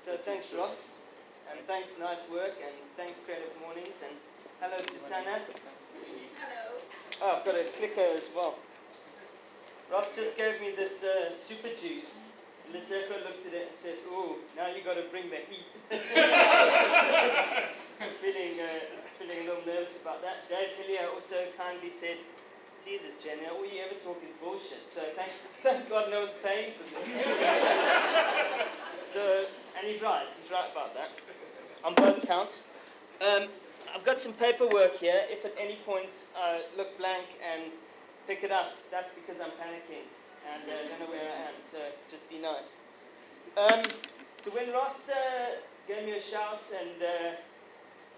So thanks Ross, and thanks Nice Work, and thanks Creative Mornings, and hello Susanna. Hello. Oh, I've got a clicker as well. Ross just gave me this super juice. Liseko looked at it and said, "Ooh, now you got to bring the heat." feeling a little nervous about that. Dave Hillier also kindly said, "Jesus, Jenner, all you ever talk is bullshit." So thank God no one's paying for this. So, and he's right about that, on both counts. I've got some paperwork here. If at any point I look blank and pick it up, that's because I'm panicking and don't know where I am, so just be nice. So when Ross gave me a shout and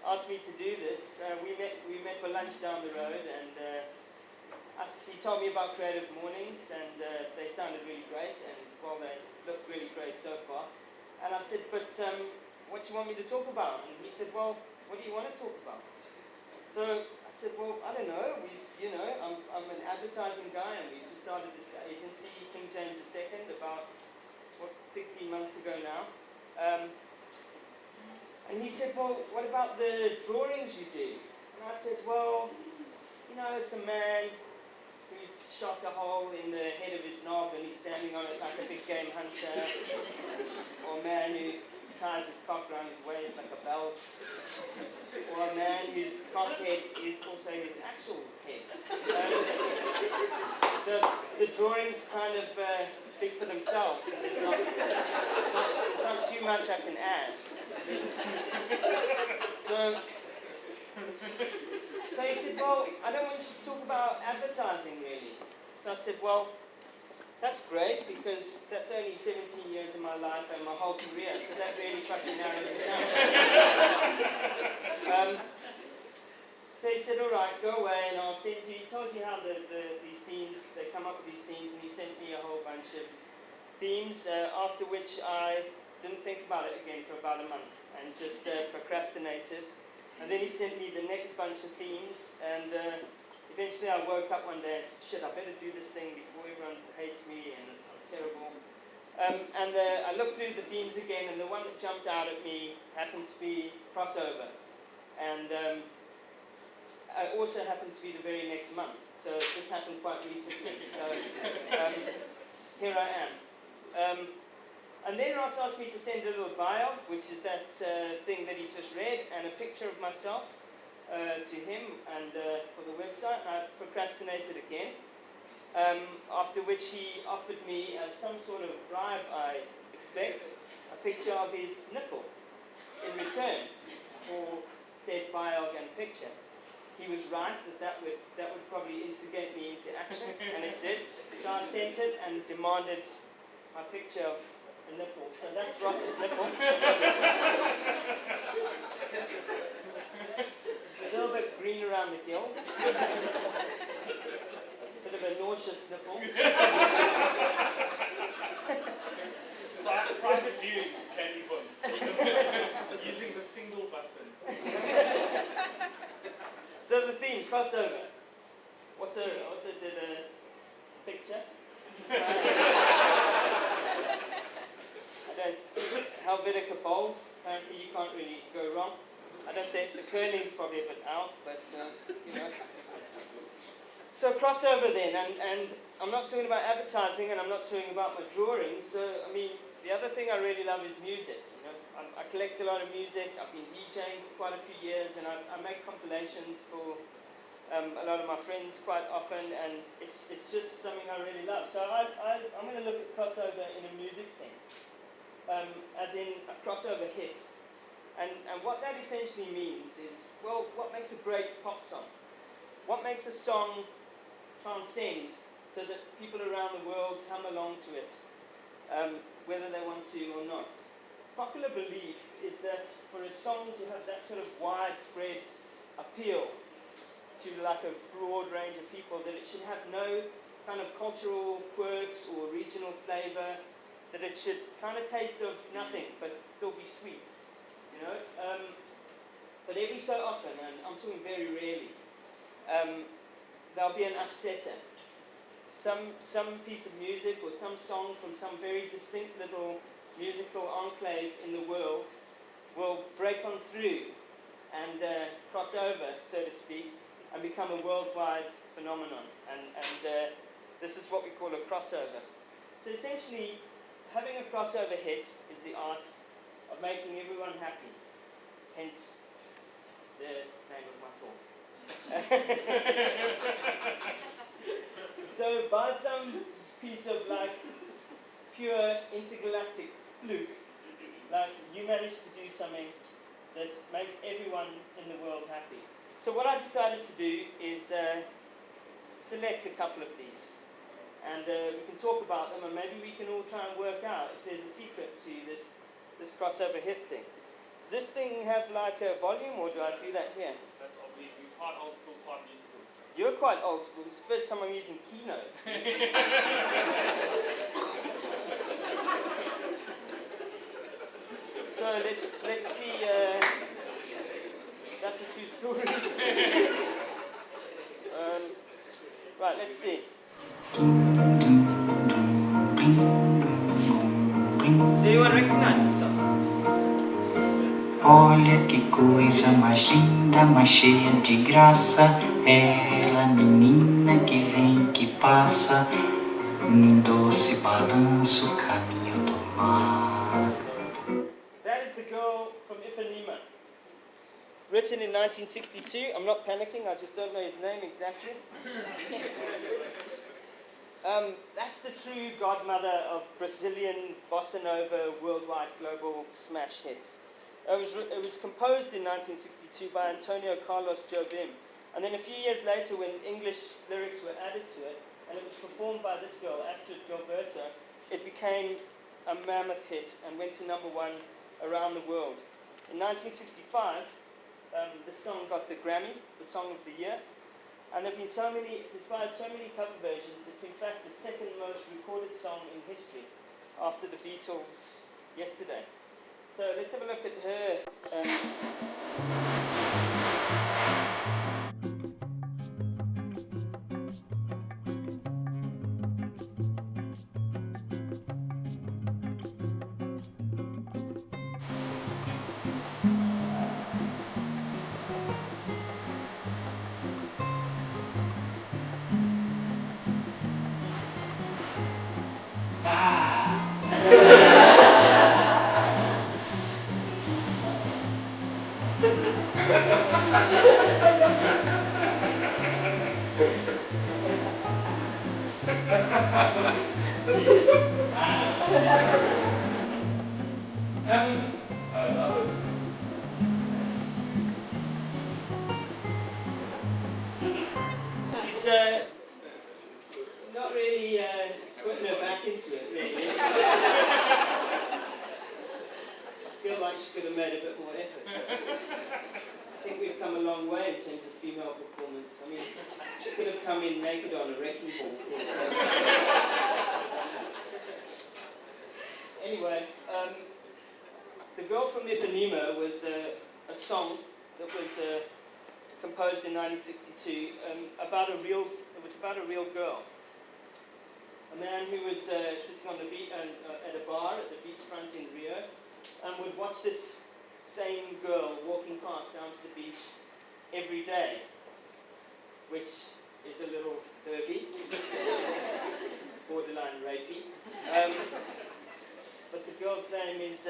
asked me to do this, we met for lunch down the road, and he told me about Creative Mornings, and they sounded really great, and well, they look really great so far. And I said, but what do you want me to talk about? And he said, well, what do you want to talk about? So I said, well, I don't know. I'm an advertising guy, and we just started this agency, King James II, about 16 months ago now. And he said, well, what about the drawings you do? And I said, well, it's a man who's shot a hole in the head of his knob and he's standing on it like a big game hunter, or a man who ties his cock around his waist like a belt, or a man whose cock head is also his actual head. The drawings kind of speak for themselves, and there's not too much I can add. So he said, well, I don't want you to talk about advertising, really. So I said, well, that's great, because that's only 17 years of my life and my whole career, so that really fucking narrows it down. So he said, all right, go away, and I'll send you. He told you how these themes, they come up with these themes, and he sent me a whole bunch of themes, after which I didn't think about it again for about a month, and just procrastinated. And then he sent me the next bunch of themes, and eventually I woke up one day and said, shit, I better do this thing before everyone hates me and I'm terrible. And I looked through the themes again, and the one that jumped out at me happened to be crossover. And it also happened to be the very next month. So this happened quite recently. So here I am. And then Ross asked me to send a little bio, which is that thing that he just read, and a picture of myself to him and for the website. And I procrastinated again, after which he offered me, as some sort of bribe, I expect, a picture of his nipple in return for said biog and picture. He was right that would probably instigate me into action, and it did. So I sent it and demanded my picture of a nipple. So that's Ross's nipple. It's a little bit green around the gills. Bit of a nauseous nipple. Private viewings can be buttons. Using the single button. So the theme, crossover. Also did a picture. Helvetica bowls, apparently you can't really go wrong. I don't think the curling's probably a bit out, but So crossover then, and I'm not talking about advertising, and I'm not talking about my drawings. So I mean, the other thing I really love is music. I collect a lot of music. I've been DJing for quite a few years, and I make compilations for a lot of my friends quite often, and it's just something I really love. So I'm going to look at crossover in a music sense. As in a crossover hit. And what that essentially means is, well, what makes a great pop song? what makes a song transcend so that people around the world hum along to it, whether they want to or not. Popular belief is that for a song to have that sort of widespread appeal to like a broad range of people, that it should have no kind of cultural quirks or regional flavor, that it should kind of taste of nothing but still be sweet, you know. But every so often, and I'm talking very rarely, there'll be an upsetter. Some piece of music or some song from some very distinct little musical enclave in the world will break on through and cross over, so to speak, and become a worldwide phenomenon. And this is what we call a crossover. So essentially, having a crossover hit is the art of making everyone happy. Hence the name of my talk. So by some piece of like pure intergalactic fluke, like you managed to do something that makes everyone in the world happy. So what I decided to do is select a couple of these, and we can talk about them, and maybe we can all try and work out if there's a secret to this crossover hit thing. Does this thing have like a volume, or do I do that here? That's obviously part old school, part new school. You're quite old school. This is the first time I'm using Keynote. So let's see. That's a true story. Right, let's see. So you want to recognize this song? Olha que coisa mais linda, mais cheia de graça. Ela, menina que vem, que passa, num doce balanço, caminho do mar. That is the girl from Ipanema. Written in 1962. I'm not panicking, I just don't know his name exactly. That's the true godmother of Brazilian bossa nova worldwide global smash hits. It was composed in 1962 by Antonio Carlos Jobim. And then a few years later, when English lyrics were added to it, and it was performed by this girl, Astrid Gilberto, it became a mammoth hit and went to number one around the world. In 1965, this song got the Grammy for Song of the Year. And there have been so many, it's inspired so many cover versions. It's in fact the second most recorded song in history after the Beatles' Yesterday. So let's have a look at her. She's not really putting her back into it, really. I feel like she could have made a bit more effort. I think we've come a long way in terms of female performance. I mean, she could have come in naked on a wrecking ball. Anyway, The Girl from Ipanema was a song that was composed in 1962 about a real girl. A man who was sitting on the beach at a bar at the beachfront in Rio, and would watch this same girl walking past down to the beach every day, which is a little herby, borderline rapey. But the girl's name is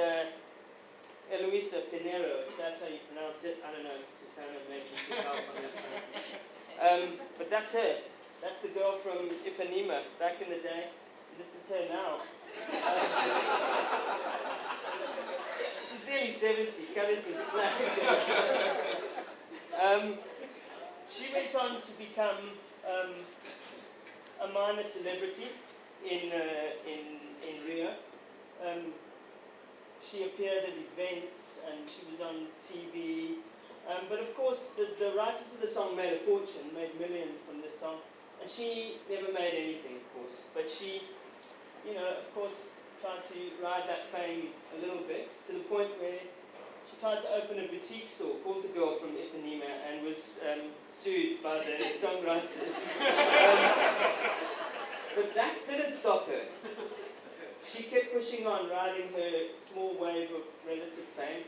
Eloisa Pinheiro, if that's how you pronounce it. I don't know, Susanna, maybe you can help on that one. But that's her. That's the girl from Ipanema back in the day. This is her now. She's nearly 70, colours and slack. She went on to become a minor celebrity in Rio. She appeared at events and she was on TV. But of course, the writers of the song made a fortune, made millions from this song. And she never made anything, of course. But she, of course, tried to ride that fame a little bit, to the point where she tried to open a boutique store called The Girl from Ipanema and was sued by the songwriters. But that didn't stop her. She kept pushing on, riding her small wave of relative fame.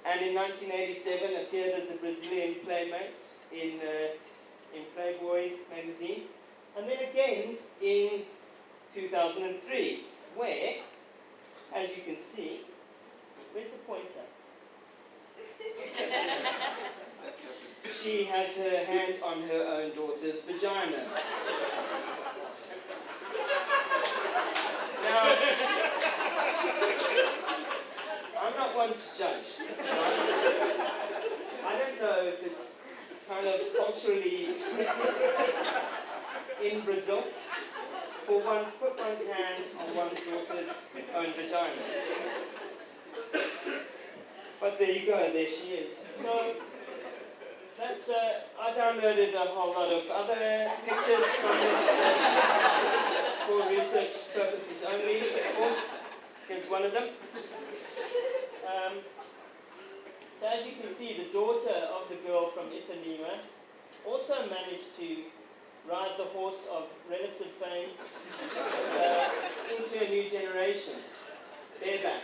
And in 1987 appeared as a Brazilian playmate in Playboy magazine. And then again in 2003, where, as you can see, where's the pointer? She has her hand on her own daughter's vagina. Now, I'm not one to judge. I don't know if it's kind of culturally accepted in Brazil for one to put one's hand on one's daughter's own vagina. But there you go, there she is. So, that's, I downloaded a whole lot of other pictures from this for research purposes only, of course. Here's one of them. So as you can see, the daughter of the girl from Ipanema also managed to ride the horse of relative fame into a new generation. Bareback.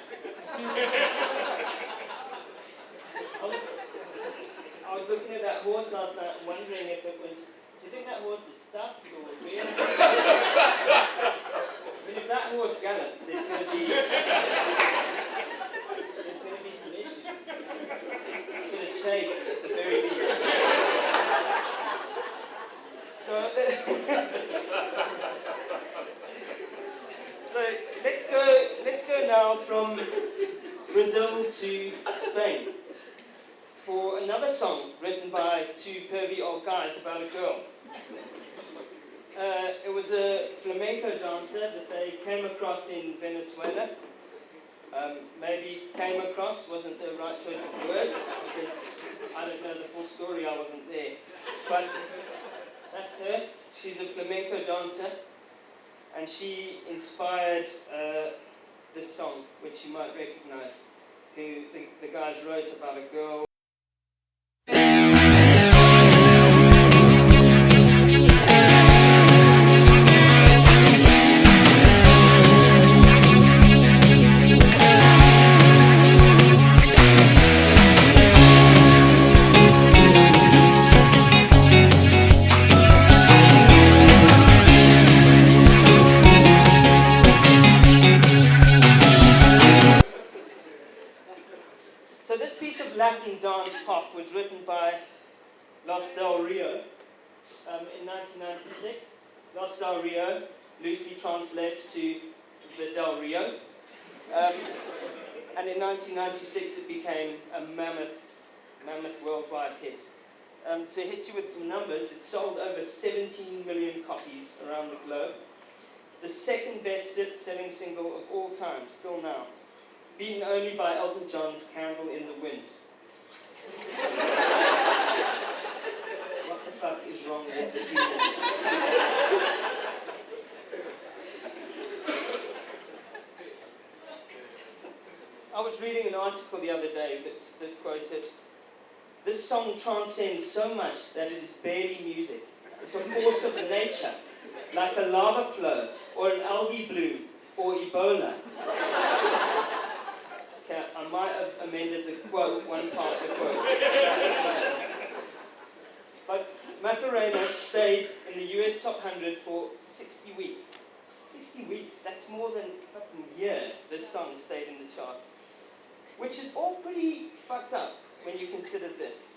I was looking at that horse last night, wondering if it was. Do you think that horse is stuffed or real? I mean, if that horse gallops, there's going to be some issues. It's going to chafe at the very least. So let's go now from Brazil to Spain for another song written by two pervy old guys about a girl. It was a flamenco dancer that they came across in Venezuela. Maybe came across wasn't the right choice of words, because I don't know the full story, I wasn't there. But that's her. She's a flamenco dancer, and she inspired this song, which you might recognize, who the guys wrote about a girl. So this piece of Latin dance pop was written by Los Del Rio in 1996. Los Del Rio loosely translates to the Del Rios. And in 1996 it became a mammoth worldwide hit. To hit you with some numbers, it sold over 17 million copies around the globe. It's the second best-selling single of all time, still now, beaten only by Elton John's Candle in the Wind. What the fuck is wrong with the people? I was reading an article the other day that quoted, "This song transcends so much that it is barely music. It's a force of nature, like a lava flow, or an algae bloom, or Ebola." Okay, I might have amended the quote, one part of the quote. But Macarena stayed in the US Top 100 for 60 weeks. 60 weeks, that's more than a fucking year this song stayed in the charts. Which is all pretty fucked up when you consider this.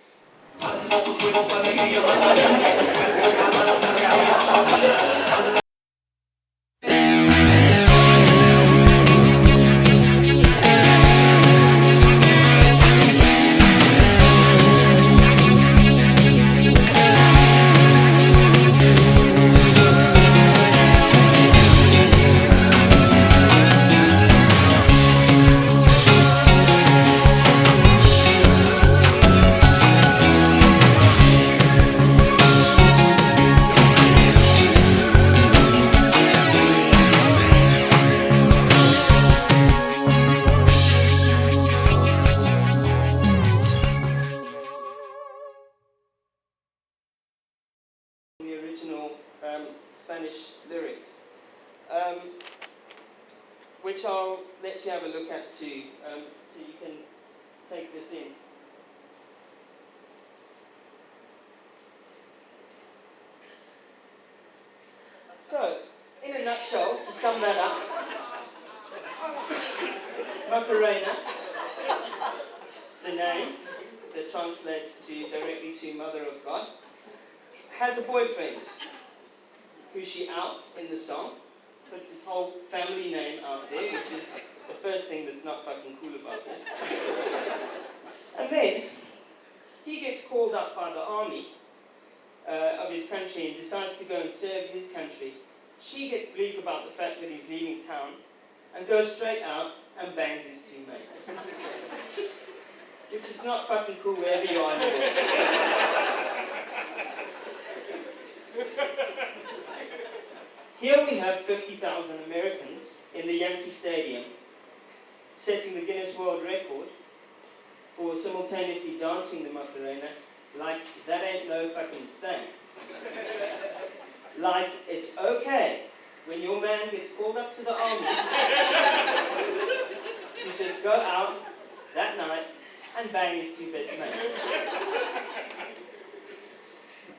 original Spanish lyrics, which I'll let you have a look at too, so you can take this in. So, in a nutshell, to sum that up, Macarena, the name that translates directly to Mother of God, has a boyfriend who she outs in the song, puts his whole family name out there, which is the first thing that's not fucking cool about this. And then he gets called up by the army of his country and decides to go and serve his country. She gets bleak about the fact that he's leaving town and goes straight out and bangs his two mates. Which is not fucking cool wherever you are in the world. Here we have 50,000 Americans in the Yankee Stadium setting the Guinness World Record for simultaneously dancing the Macarena like that ain't no fucking thing. Like it's okay when your man gets called up to the army to just go out that night and bang his two best mates.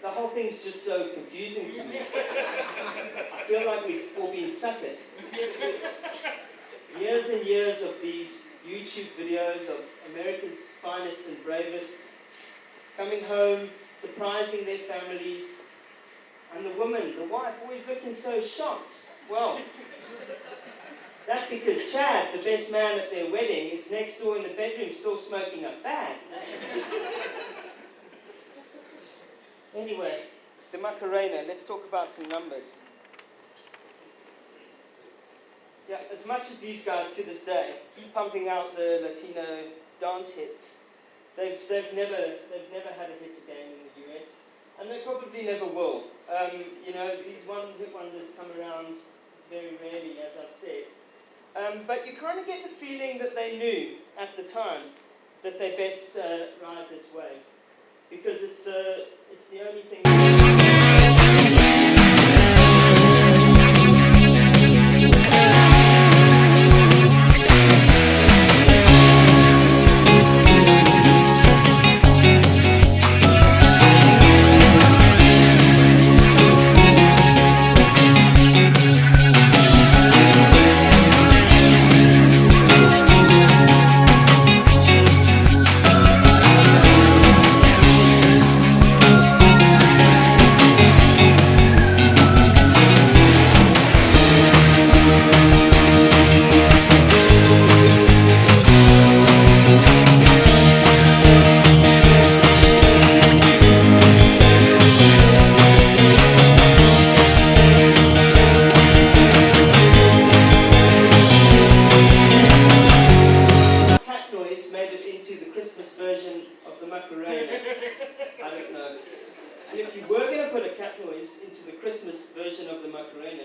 The whole thing's just so confusing to me. I feel like we've all been suckered. Years and years of these YouTube videos of America's finest and bravest coming home, surprising their families, and the woman, the wife, always looking so shocked. Well, that's because Chad, the best man at their wedding, is next door in the bedroom still smoking a fag. Anyway, the Macarena, let's talk about some numbers. Yeah, as much as these guys to this day keep pumping out the Latino dance hits, they've never had a hit again in the US, and they probably never will. You know, these one-hit wonders come around very rarely, as I've said. But you kind of get the feeling that they knew at the time that they best ride this wave, because it's the only thing.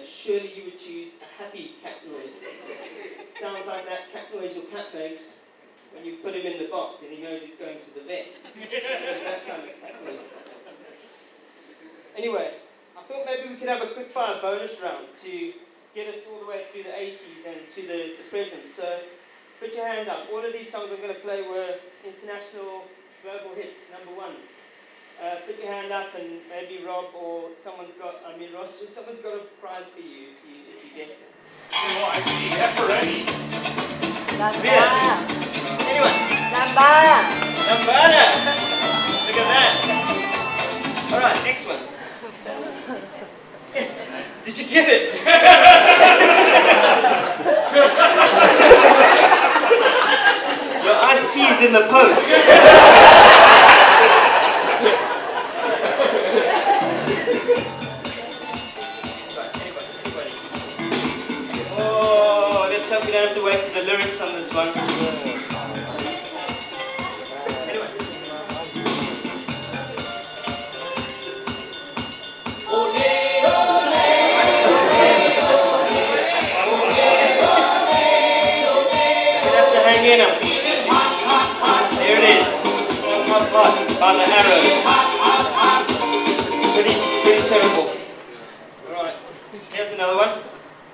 Surely you would choose a happy cat noise. Sounds like that cat noise your cat makes when you put him in the box and he knows he's going to the vet. That kind of cat noise. Anyway, I thought maybe we could have a quick fire bonus round to get us all the way through the 80s and to the present. So put your hand up. All of these songs I'm going to play were international global hits, number ones. Put your hand up and maybe Rob or Ross, someone's got a prize for you if you guess it. Oh, I see. Pepperoni. Lambada. Anyone? Lambada. Lambada. Look at that. All right, next one. Did you get it? Your iced tea is in the post. Oh, let's hope we don't have to wait for the lyrics on this one. Anyway. Hang in up. There it is. Hot, hot, hot. By the arrow. Pretty terrible. another one.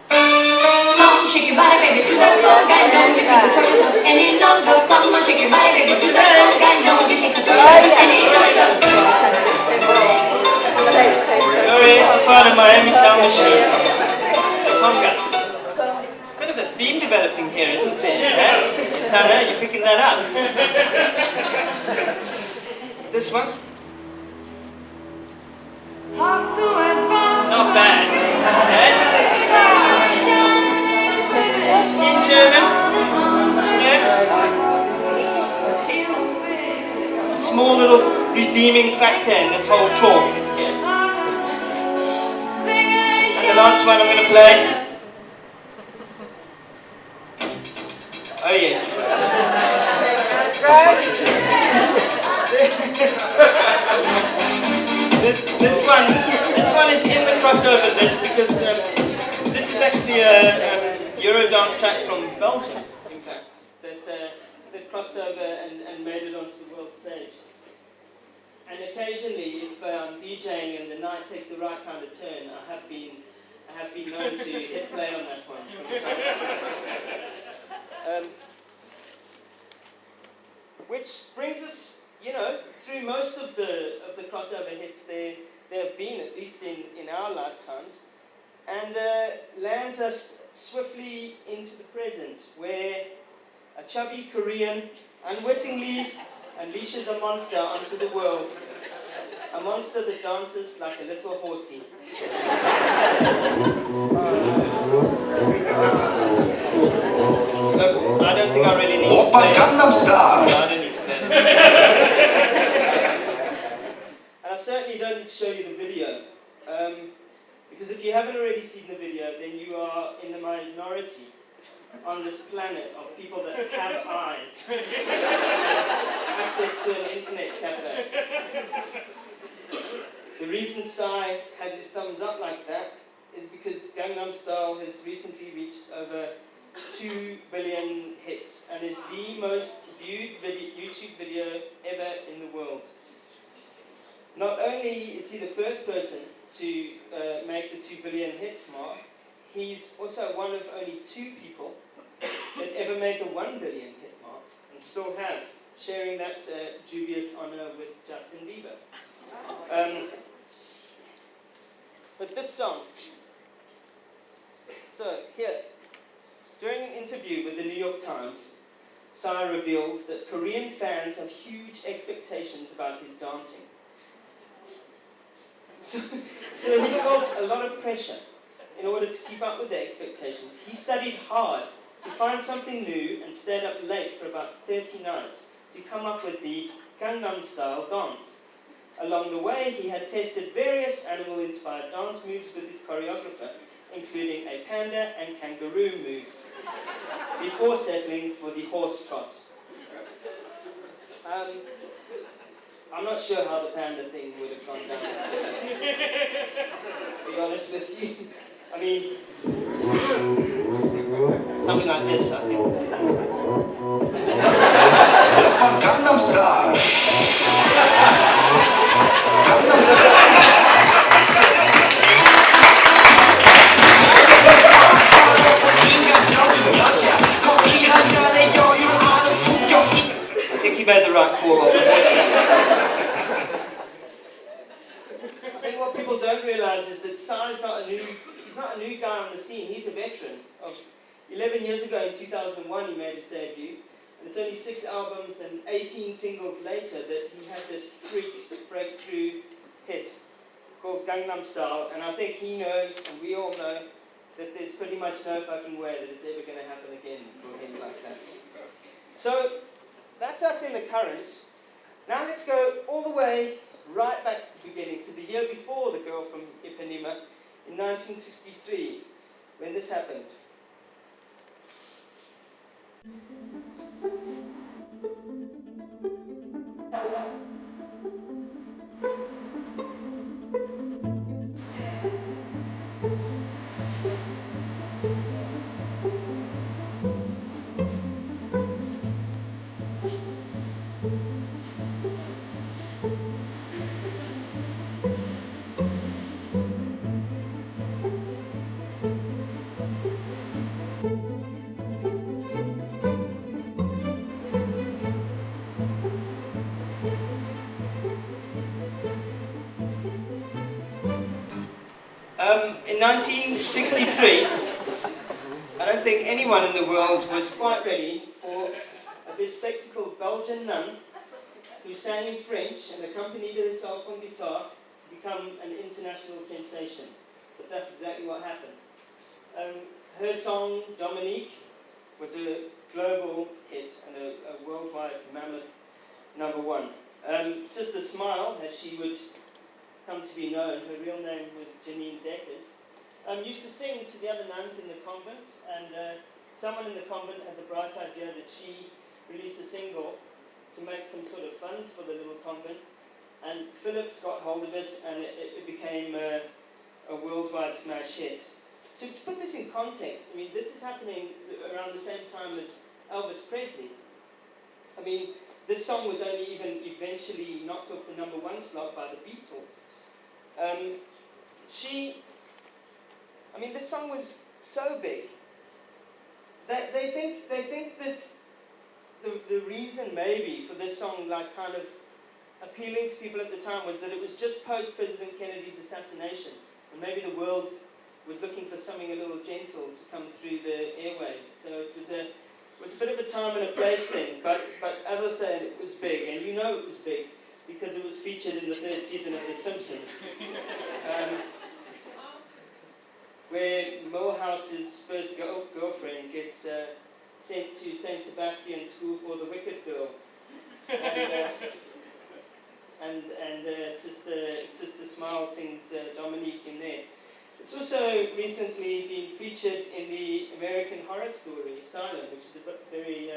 Come on, shake your body, baby, do that conga. No, you can't control yourself any longer. Come on, shake your body, baby, do that conga. No, you can't control yourself any longer. Oh, here's the fun of Miami Sound Machine. The conga. It's a bit of a theme developing here, isn't there? Yeah? Sana, you're picking that up. This one. Not bad. Okay. In German. Yeah. Small little redeeming factor in this whole talk. Yeah. The last one I'm going to play. Oh yes. This one is in the crossover list because this is actually a Eurodance track from Belgium, in fact, that crossed over and made it onto the world stage. And occasionally, if DJing and the night takes the right kind of turn, I have been known to hit play on that one from time to time. Which brings us, you know, through most of the crossover hits there have been, at least in our lifetimes, and lands us swiftly into the present, where a chubby Korean unwittingly unleashes a monster onto the world. A monster that dances like a little horsey. Look, I don't think I really need to play Gangnam Style. No, I don't need to play this. And I certainly don't need to show you the video. Because if you haven't already seen the video, then you are in the minority on this planet of people that have eyes. Access to an internet cafe. The reason Psy has his thumbs up like that is because Gangnam Style has recently reached over 2 billion hits and is the most viewed YouTube video ever in the world. Not only is he the first person to make the 2 billion hits mark, he's also one of only 2 people that ever made the 1 billion hit mark and still have, sharing that dubious honor with Justin Bieber. But this song, so here, during an interview with the New York Times, Psy revealed that Korean fans have huge expectations about his dancing. So he felt a lot of pressure in order to keep up with their expectations. He studied hard to find something new and stayed up late for about 30 nights to come up with the Gangnam Style dance. Along the way, he had tested various animal-inspired dance moves with his choreographer, including a panda and kangaroo moves, before settling for the horse trot. I'm not sure how the panda thing would have gone down, to be honest with you. I mean, something like this, I think. Gangnam Style. Gangnam Style. I think he made the right call on the horse. I think what people don't realise is that Psy's he's not a new guy on the scene, he's a veteran. 11 years ago in 2001 he made his debut, and it's only 6 albums and 18 singles later that he had this freak breakthrough hit called Gangnam Style, and I think he knows, and we all know, that there's pretty much no fucking way that it's ever going to happen again for him like that. So, that's us in the current. Now let's go all the way right back to the beginning, to the year before the girl from Ipanema, in 1963, when this happened. In 1963, I don't think anyone in the world was quite ready for a bespectacled Belgian nun who sang in French and accompanied herself on guitar to become an international sensation. But that's exactly what happened. Her song, Dominique, was a global hit and a worldwide mammoth #1. Sister Smile, as she would come to be known, her real name was Janine Deckers, used to sing to the other nuns in the convent, and someone in the convent had the bright idea that she release a single to make some sort of funds for the little convent, and Phillips got hold of it, and it became a worldwide smash hit. To put this in context, I mean, this is happening around the same time as Elvis Presley. I mean, this song was only even eventually knocked off the #1 slot by the Beatles. This song was so big. They think that the reason maybe for this song, like, kind of appealing to people at the time, was that it was just post President Kennedy's assassination, and maybe the world was looking for something a little gentle to come through the airwaves. So it was a bit of a time and a place thing, but as I said, it was big, and you know it was big because it was featured in the 3rd season of The Simpsons, where Millhouse's first girlfriend gets sent to St. Sebastian School for the Wicked Girls, and Sister Smile sings Dominique in there. It's also recently been featured in the American Horror Story Asylum, which is a very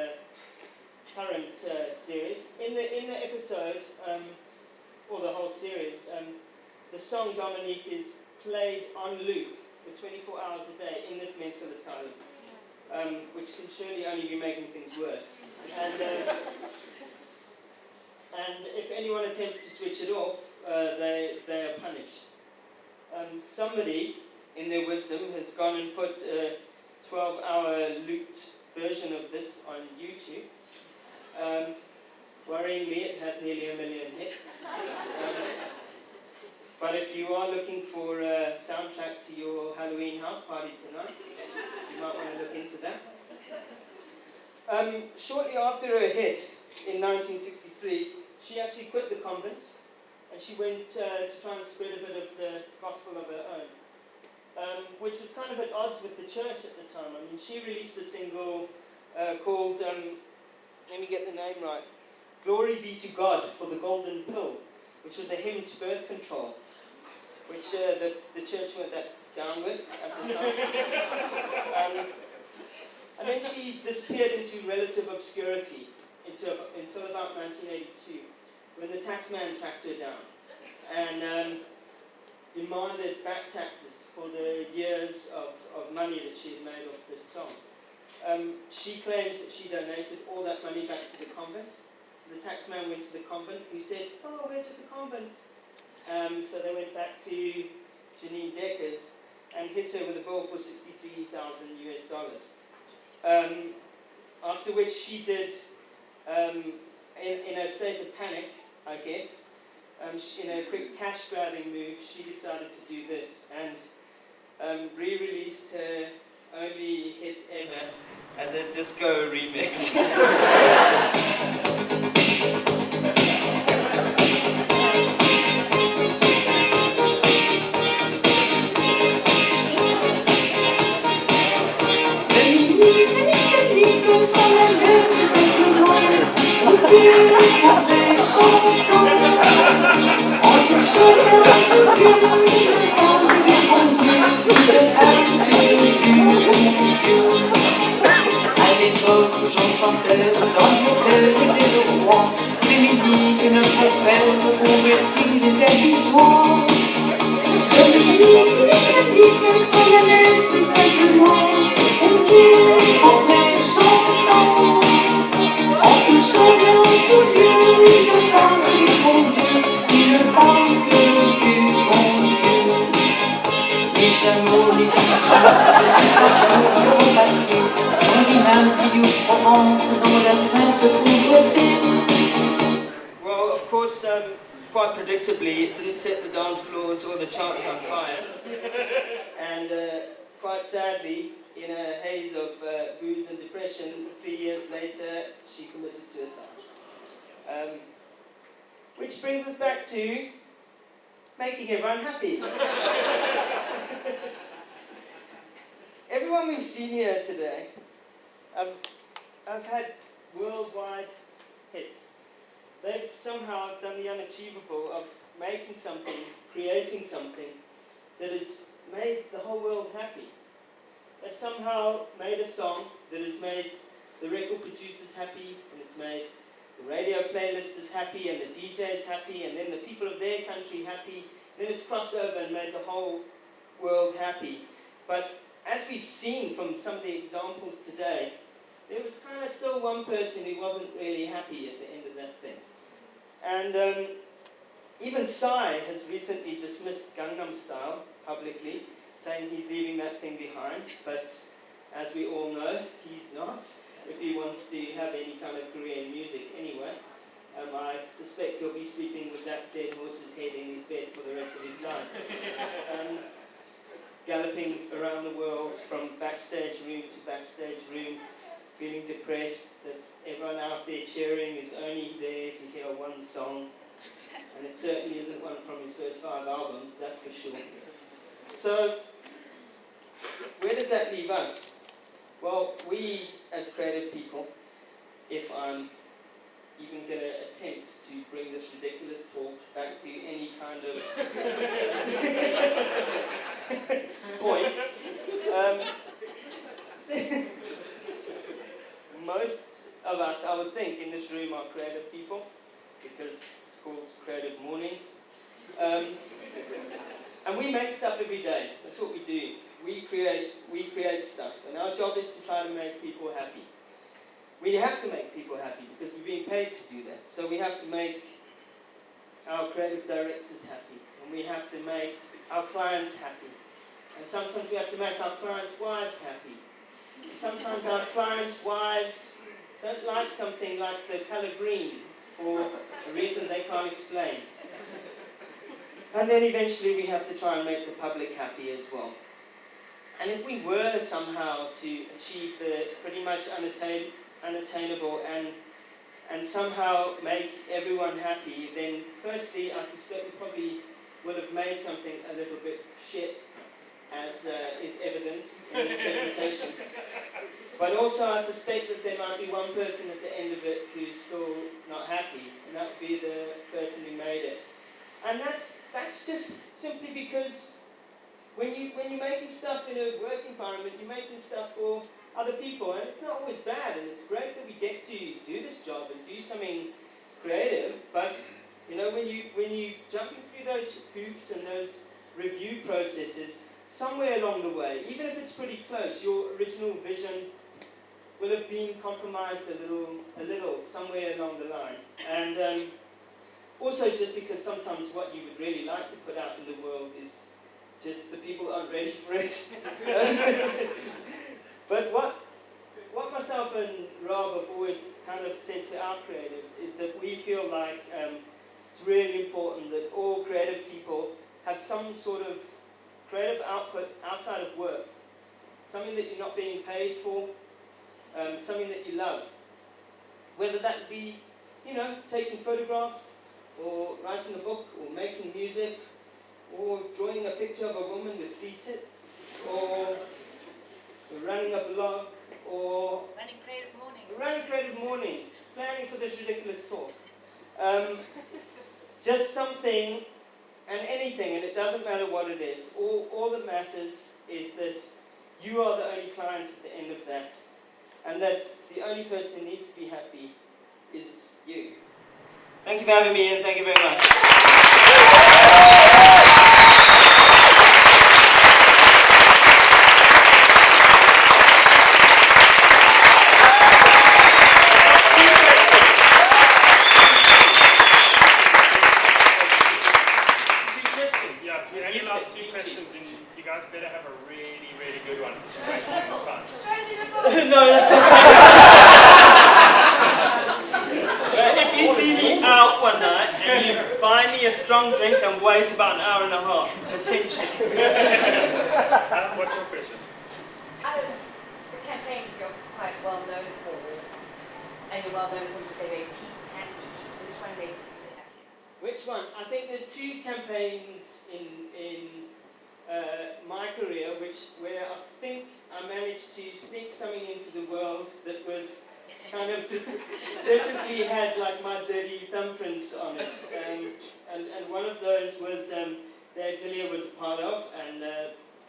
current series. In the episode, or the whole series, the song Dominique is played on loop for 24 hours a day in this mental asylum, which can surely only be making things worse. And if anyone attempts to switch it off, they are punished. Somebody, in their wisdom, has gone and put a 12-hour looped version of this on YouTube. Worryingly, it has nearly 1 million hits. But if you are looking for a soundtrack to your Halloween house party tonight, you might want to look into that. Shortly after her hit in 1963, she actually quit the convent, and she went to try and spread a bit of the gospel of her own, which was kind of at odds with the church at the time. I mean, she released a single called, let me get the name right, Glory Be to God for the Golden Pill, which was a hymn to birth control, which the church weren't that down with at the time. And then she disappeared into relative obscurity until about 1982, when the taxman tracked her down and demanded back taxes for the years of money that she had made off this song. She claims that she donated all that money back to the convent. So the taxman went to the convent, who said, "Oh, we're just a convent." So they went back to Janine Deckers and hit her with a bill for $63,000. After which she did, in a state of panic, I guess, in a quick cash grabbing move, she decided to do this and re-released her only hit ever as a disco remix. À l'époque, j'en sentais dans les cœurs des rois, des midi que notre frère convertit les habituants. Dominique, sans la lettre, tout simplement, on tire en vrai chantant, en touchant bien tout Dieu, il ne parle que bon Dieu, il ne parle que du bon Dieu. Les chameaux, les pigeons, Well, of course, quite predictably, it didn't set the dance floors or the charts on fire. quite sadly, in a haze of booze and depression, 3 years later, she committed suicide. Which brings us back to making everyone happy. Everyone we've seen here today, I've had worldwide hits. They've somehow done the unachievable of making something, creating something that has made the whole world happy. They've somehow made a song that has made the record producers happy, and it's made the radio playlisters happy, and the DJs happy, and then the people of their country happy. Then it's crossed over and made the whole world happy. But as we've seen from some of the examples today, there was kind of still one person who wasn't really happy at the end of that thing. And even Psy has recently dismissed Gangnam Style publicly, saying he's leaving that thing behind. But as we all know, he's not, if he wants to have any kind of career in music anyway. I suspect he'll be sleeping with that dead horse's head in his bed for the rest of his life. Galloping around the world from backstage room to backstage room, feeling depressed that everyone out there cheering is only there to hear one song. And it certainly isn't one from his first 5 albums, that's for sure. So, where does that leave us? Well, we as creative people, if I'm even going to attempt to bring this ridiculous talk back to any kind of point, most of us, I would think, in this room are creative people, because it's called CreativeMornings. And we make stuff every day. That's what we do. We create stuff, and our job is to try to make people happy. We have to make people happy because we're being paid to do that. So we have to make our creative directors happy, and we have to make our clients happy. And sometimes we have to make our clients' wives happy. Sometimes our clients' wives don't like something like the colour green for a reason they can't explain. And then eventually we have to try and make the public happy as well. And if we were somehow to achieve the pretty much unattainable and somehow make everyone happy, then firstly I suspect we probably would have made something a little bit shit, as is evidence in this presentation. But also I suspect that there might be one person at the end of it who's still not happy, and that would be the person who made it. And that's just simply because when you're making stuff in a work environment, you're making stuff for other people, and it's not always bad, and it's great that we get to do this job and do something creative. But you know, when you jumping through those hoops and those review processes, somewhere along the way, even if it's pretty close, your original vision will have been compromised a little somewhere along the line. And also, just because sometimes what you would really like to put out in the world is just the people aren't ready for it. But what myself and Rob have always kind of said to our creatives is that we feel like it's really important that all creative people have some sort of creative output outside of work. Something that you're not being paid for, something that you love. Whether that be, you know, taking photographs, or writing a book, or making music, or drawing a picture of a woman with 3 tits, or running a blog, or Running Creative Mornings. Running Creative Mornings, planning for this ridiculous talk. Just something and anything, and it doesn't matter what it is. All that matters is that you are the only client at the end of that, and that the only person who needs to be happy is you. Thank you for having me, and thank you very much. Yes, we only allow 2 questions, and you guys better have a really, really good one. Waste no more time. No, that's not if you see me out one night and you buy me a strong drink and wait about an hour and a half, potentially. What's your question? they're very happy. Which one made you the happiest? Which one? I think there's two campaigns in my career where I think I managed to sneak something into the world that was kind of definitely had like my dirty thumbprints on it. And one of those was Dave Hillier was a part of, and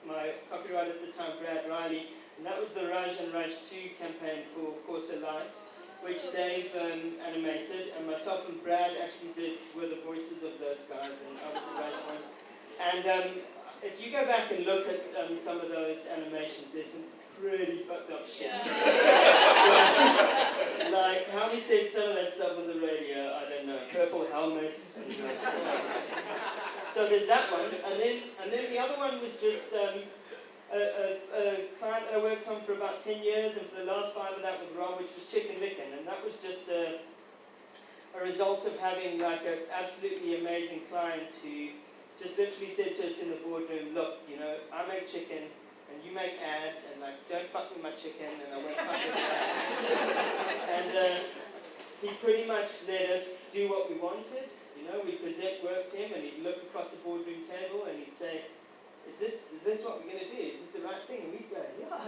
my copyright at the time, Brad Riley, and that was the Raj and Raj 2 campaign for Corsa Light, which Dave animated, and myself and Brad actually were the voices of those guys, and I was the Raj one. And if you go back and look at some of those animations, there's some pretty fucked up shit. Like how we said some of that stuff on the radio, I don't know, purple helmets. And, so there's that one, and then the other one was just a client I worked on for about 10 years, and for the last 5 of that with Rob, which was Chicken Licken, and that was just a result of having like an absolutely amazing client who just literally said to us in the boardroom, look, you know, I make chicken, and you make ads, and like, don't fuck with my chicken, and I won't fuck with your ads. And he pretty much let us do what we wanted. You know, we present work to him, and he'd look across the boardroom table, and he'd say, is this what we're going to do? Is this the right thing? And we'd go, yeah.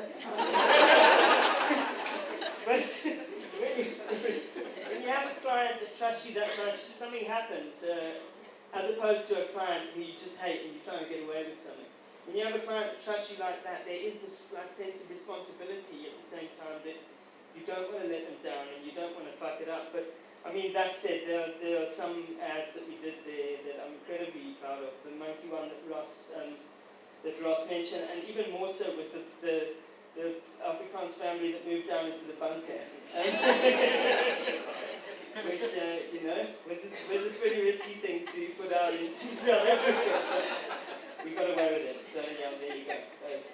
But when you have a client that trusts you that much, something happens, as opposed to a client who you just hate and you're trying to get away with something. When you have a client that trusts you like that, there is this like, sense of responsibility at the same time that you don't want to let them down and you don't want to fuck it up. But I mean, that said, there are some ads that we did there that I'm incredibly proud of. The monkey one that Ross mentioned, and even more so was the Afrikaans family that moved down into the bunker. Which, you know, was a pretty risky thing to put out into South Africa, but we got away with it. So yeah, there you go. Those.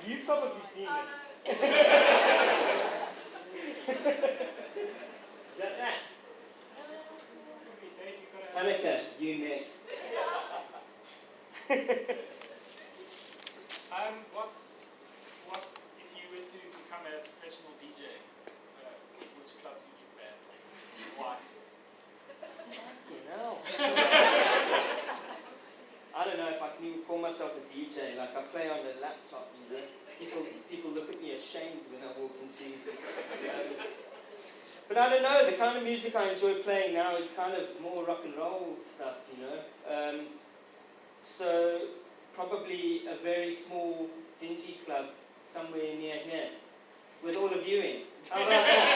You've probably seen it. Is that? Annika, you next. What if you were to become a professional DJ? Which clubs would you ban? Why? You know. I don't know if I can even call myself a DJ. Like I play on a laptop, you know. People look at me ashamed when I walk into. But I don't know. The kind of music I enjoy playing now is kind of more rock and roll stuff, you know. So probably a very small, dingy club somewhere near here, with all of you in. How about that?